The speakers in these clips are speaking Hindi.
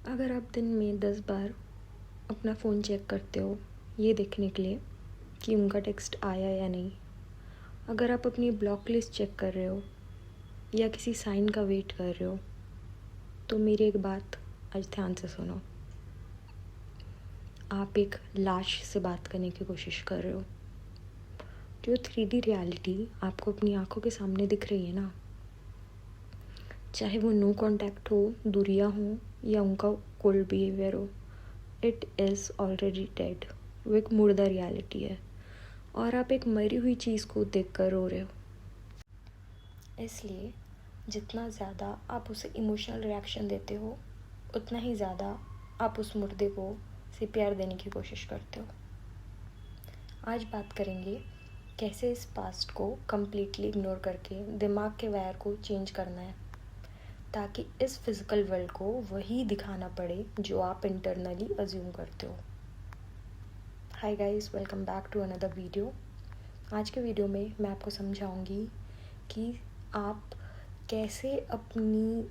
अगर आप दिन में 10 बार अपना फ़ोन चेक करते हो ये देखने के लिए कि उनका टेक्स्ट आया या नहीं, अगर आप अपनी ब्लॉक लिस्ट चेक कर रहे हो या किसी साइन का वेट कर रहे हो, तो मेरी एक बात आज ध्यान से सुनो। आप एक लाश से बात करने की कोशिश कर रहे हो। जो 3D रियलिटी आपको अपनी आंखों के सामने दिख रही है ना, चाहे वो नो कांटेक्ट हो, दूरियां हो या उनका कोल्ड बिहेवियर हो, इट इज़ ऑलरेडी डेड। वो एक मुर्दा रियलिटी है और आप एक मरी हुई चीज़ को देख कर रो रहे हो। इसलिए जितना ज़्यादा आप उसे इमोशनल रिएक्शन देते हो, उतना ही ज़्यादा आप उस मुर्दे को से प्यार देने की कोशिश करते हो। आज बात करेंगे कैसे इस पास्ट को कम्प्लीटली इग्नोर करके दिमाग के वायर को चेंज करना है, ताकि इस फिज़िकल वर्ल्ड को वही दिखाना पड़े जो आप इंटरनली अज्यूम करते हो। Hi guys, welcome back to another video. आज के वीडियो में मैं आपको समझाऊंगी कि आप कैसे अपनी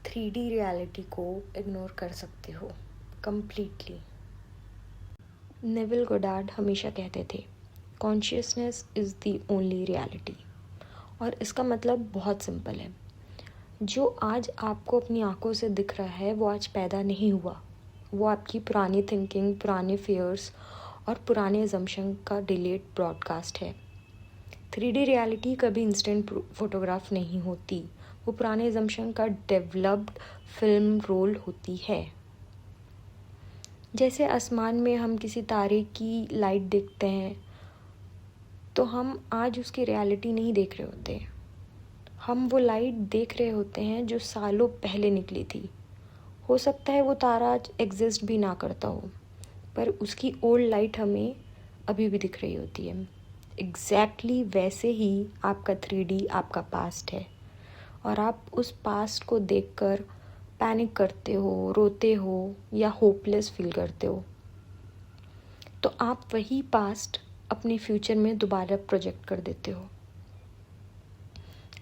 3D रियलिटी को इग्नोर कर सकते हो कम्प्लीटली। नेविल गोडार्ड हमेशा कहते थे, consciousness is the only reality. और इसका मतलब बहुत सिंपल है। जो आज आपको अपनी आंखों से दिख रहा है वो आज पैदा नहीं हुआ। वो आपकी पुरानी थिंकिंग, पुराने फियर्स और पुराने अजम्पशन का डिलेड ब्रॉडकास्ट है। 3D रियलिटी कभी इंस्टेंट फोटोग्राफ नहीं होती। वो पुराने अजम्पशन का डेवलप्ड फिल्म रोल होती है। जैसे आसमान में हम किसी तारे की लाइट देखते हैं, तो हम आज उसकी रियलिटी नहीं देख रहे होते। हम वो लाइट देख रहे होते हैं जो सालों पहले निकली थी। हो सकता है वो तारा आज एग्जिस्ट भी ना करता हो, पर उसकी ओल्ड लाइट हमें अभी भी दिख रही होती है। एग्जैक्टली वैसे ही आपका 3D आपका पास्ट है, और आप उस पास्ट को देखकर पैनिक करते हो, रोते हो या होपलेस फील करते हो। तो आप वही पास्ट अपने फ्यूचर में दोबारा प्रोजेक्ट कर देते हो।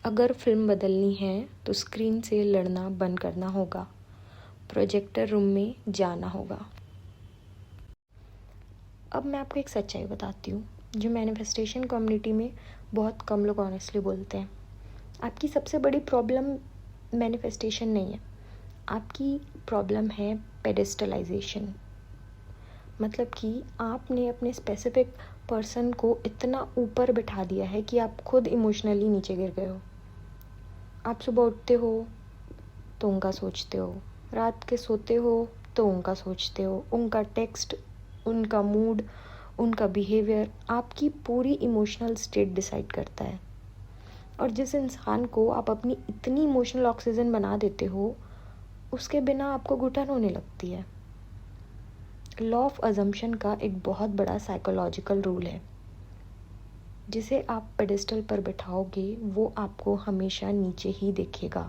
अगर फिल्म बदलनी है तो स्क्रीन से लड़ना बंद करना होगा, प्रोजेक्टर रूम में जाना होगा। अब मैं आपको एक सच्चाई बताती हूँ जो मैनिफेस्टेशन कम्युनिटी में बहुत कम लोग ऑनेस्टली बोलते हैं। आपकी सबसे बड़ी प्रॉब्लम मैनिफेस्टेशन नहीं है, आपकी प्रॉब्लम है पेडेस्टलाइजेशन। मतलब कि आपने अपने स्पेसिफिक पर्सन को इतना ऊपर बिठा दिया है कि आप खुद इमोशनली नीचे गिर गए हो। आप सुबह उठते हो तो उनका सोचते हो, रात के सोते हो तो उनका सोचते हो। उनका टेक्स्ट, उनका मूड, उनका बिहेवियर आपकी पूरी इमोशनल स्टेट डिसाइड करता है। और जिस इंसान को आप अपनी इतनी इमोशनल ऑक्सीजन बना देते हो, उसके बिना आपको घुटन होने लगती है। लॉ ऑफ अजम्पशन का एक बहुत बड़ा साइकोलॉजिकल रूल है। जिसे आप पेडेस्टल पर बिठाओगे वो आपको हमेशा नीचे ही दिखेगा,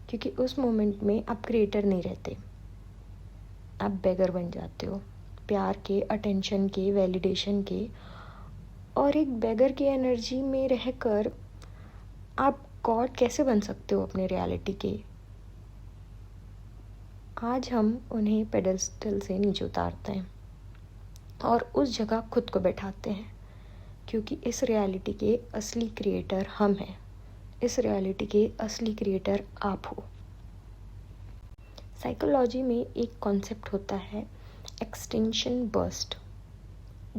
क्योंकि उस मोमेंट में आप क्रिएटर नहीं रहते, आप बेगर बन जाते हो। प्यार के, अटेंशन के, वैलिडेशन के, और एक बेगर की एनर्जी में रहकर आप गॉड कैसे बन सकते हो अपने रियलिटी के। आज हम उन्हें पेडेस्टल से नीचे उतारते हैं और उस जगह खुद को बैठाते हैं, क्योंकि इस रियलिटी के असली क्रिएटर हम हैं। इस रियलिटी के असली क्रिएटर आप हो। साइकोलॉजी में एक कॉन्सेप्ट होता है एक्सटेंशन बर्स्ट।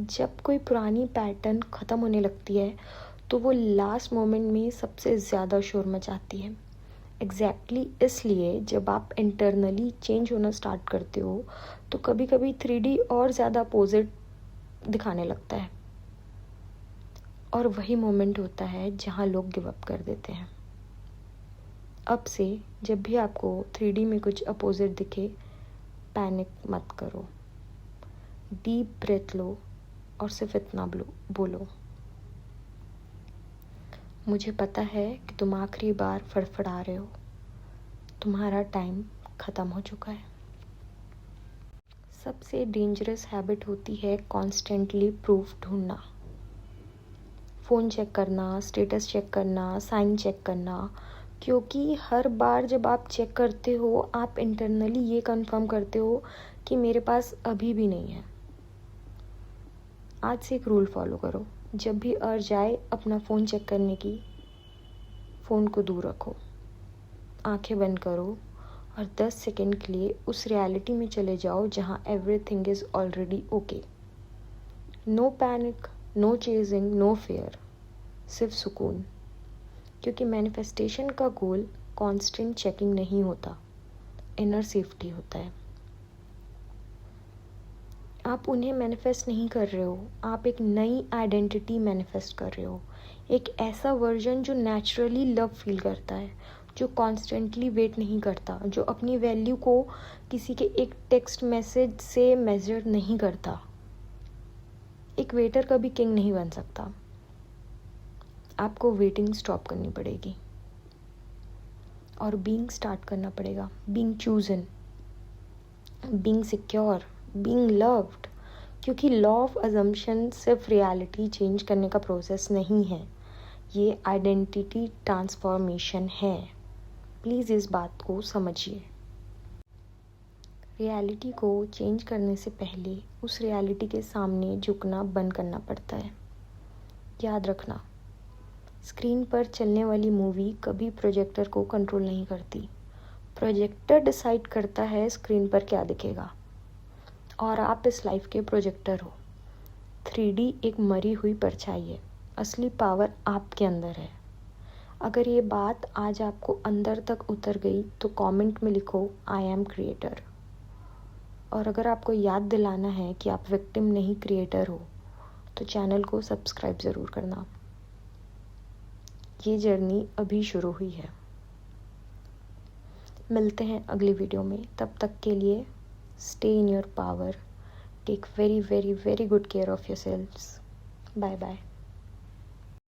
जब कोई पुरानी पैटर्न ख़त्म होने लगती है तो वो लास्ट मोमेंट में सबसे ज़्यादा शोर मचाती है। एग्जैक्टली इसलिए जब आप इंटरनली चेंज होना स्टार्ट करते हो तो कभी कभी 3D और ज़्यादा अपोजिट दिखाने लगता है। और वही मोमेंट होता है जहाँ लोग गिव अप कर देते हैं। अब से जब भी आपको 3D में कुछ अपोजिट दिखे, पैनिक मत करो। डीप ब्रेथ लो और सिर्फ इतना बोलो, मुझे पता है कि तुम आखिरी बार फड़फड़ा रहे हो, तुम्हारा टाइम ख़त्म हो चुका है। सबसे डेंजरस हैबिट होती है कॉन्स्टेंटली प्रूफ ढूंढना। फ़ोन चेक करना, स्टेटस चेक करना, साइन चेक करना, क्योंकि हर बार जब आप चेक करते हो आप इंटरनली ये कंफर्म करते हो कि मेरे पास अभी भी नहीं है। आज से एक रूल फॉलो करो, जब भी अर्ज आए अपना फ़ोन चेक करने की, फ़ोन को दूर रखो, आंखें बंद करो और 10 सेकंड के लिए उस रियलिटी में चले जाओ जहाँ everything is already okay. No panic, no chasing, no fear, सिर्फ सुकून। क्योंकि मैनिफेस्टेशन का गोल कांस्टेंट चेकिंग नहीं होता, इनर सेफ्टी होता है। आप उन्हें मैनिफेस्ट नहीं कर रहे हो, आप एक नई आइडेंटिटी मैनिफेस्ट कर रहे हो, एक ऐसा वर्जन जो नेचुरली लव फील करता है, जो कॉन्स्टेंटली वेट नहीं करता, जो अपनी वैल्यू को किसी के एक टेक्स्ट मैसेज से मेजर नहीं करता। एक वेटर कभी किंग नहीं बन सकता। आपको वेटिंग स्टॉप करनी पड़ेगी और बीइंग स्टार्ट करना पड़ेगा। Being chosen, being secure, being loved. क्योंकि लॉ ऑफ अजम्पशन सिर्फ रियलिटी चेंज करने का प्रोसेस नहीं है, ये आइडेंटिटी ट्रांसफॉर्मेशन है। प्लीज़ इस बात को समझिए। रियलिटी को चेंज करने से पहले उस रियलिटी के सामने झुकना बंद करना पड़ता है। याद रखना, स्क्रीन पर चलने वाली मूवी कभी प्रोजेक्टर को कंट्रोल नहीं करती। प्रोजेक्टर डिसाइड करता है स्क्रीन पर क्या दिखेगा, और आप इस लाइफ के प्रोजेक्टर हो। 3D एक मरी हुई परछाई है, असली पावर आपके अंदर है। अगर ये बात आज आपको अंदर तक उतर गई तो कमेंट में लिखो आई एम क्रिएटर। और अगर आपको याद दिलाना है कि आप विक्टिम नहीं क्रिएटर हो तो चैनल को सब्सक्राइब ज़रूर करना। ये जर्नी अभी शुरू हुई है। मिलते हैं अगली वीडियो में, तब तक के लिए stay in your power, take very very very good care of yourselves. Bye bye.